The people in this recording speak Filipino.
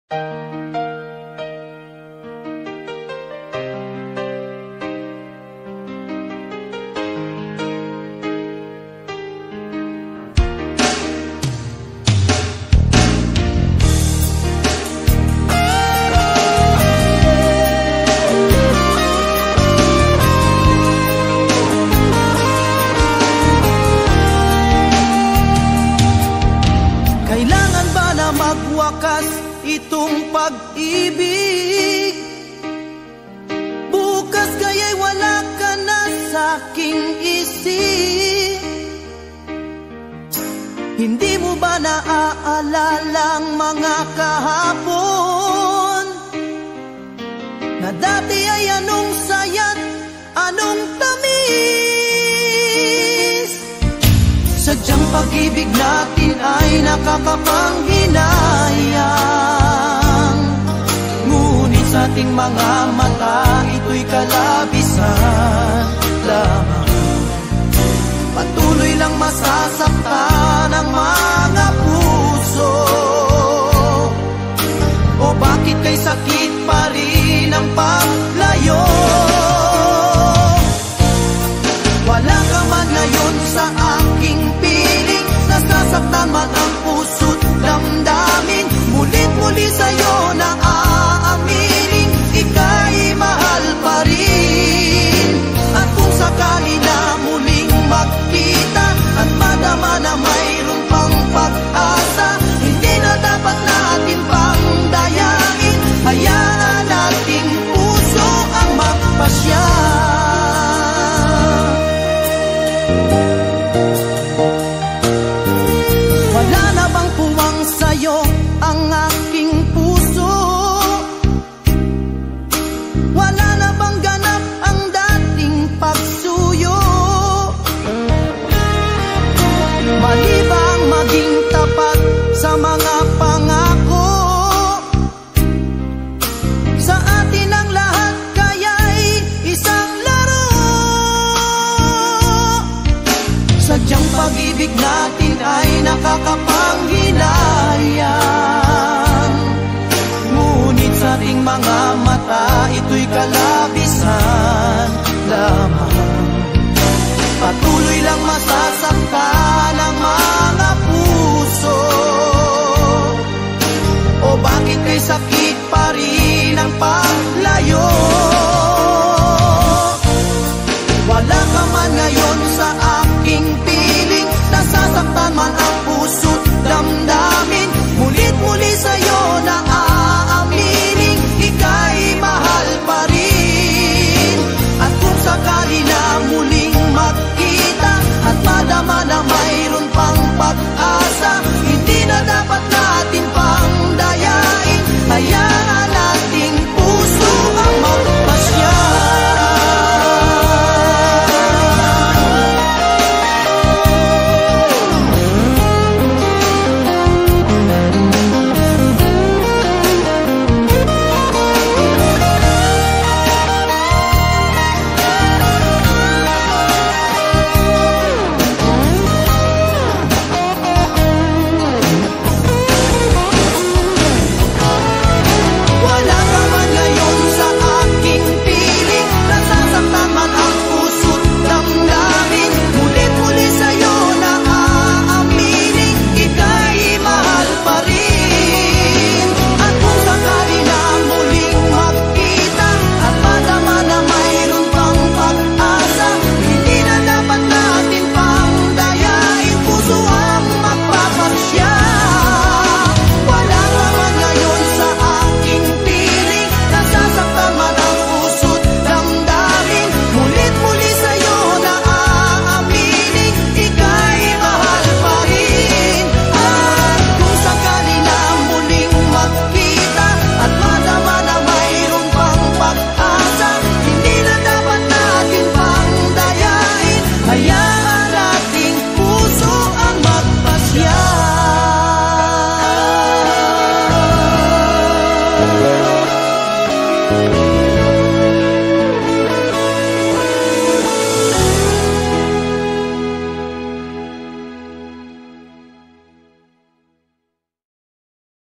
Kailangan ba na magwakas itong pag-ibig? Bukas kaya'y wala ka na sa'king isip. Hindi mo ba naaalala ang mga kahapon na dati ay anong saya't anong tamis? Sadyang pag-ibig natin ay nakakapanghinayang, ngunit sa ating mga mata ito'y kalabisan lamang. Patuloy lang masasaktan ang mga puso. O bakit kay sakit pa rin ang paglayo? Wala ka man ngayon sa aking piling, nasasaktan man ang puso't damdamin. Mulit-muli sa'yo na aaminin, ika'y mahal pa rin. At kung sakali na muling magkita at madama na mayroon pang pag-asa, hindi na dapat natin pang dayain. Hayaan nating puso ang magpasya. Wala na bang puwang sa'yo ang aking puso? Wala na bang ganap ang dating pagsuyo? Mali bang maging tapat sa mga pangako? Sa atin ang lahat kaya'y isang laro. Sadyang pag-ibig natin ay nakakapanghinayang, ngunit sa ating mga mata ito'y kalabisan lamang. Patuloy lang masasaktan ang mga puso. O bakit kay sakit pa rin ang paglayo? Wala ka man ngayon sa aking piling, nasasaktan man ang puso't damdamin.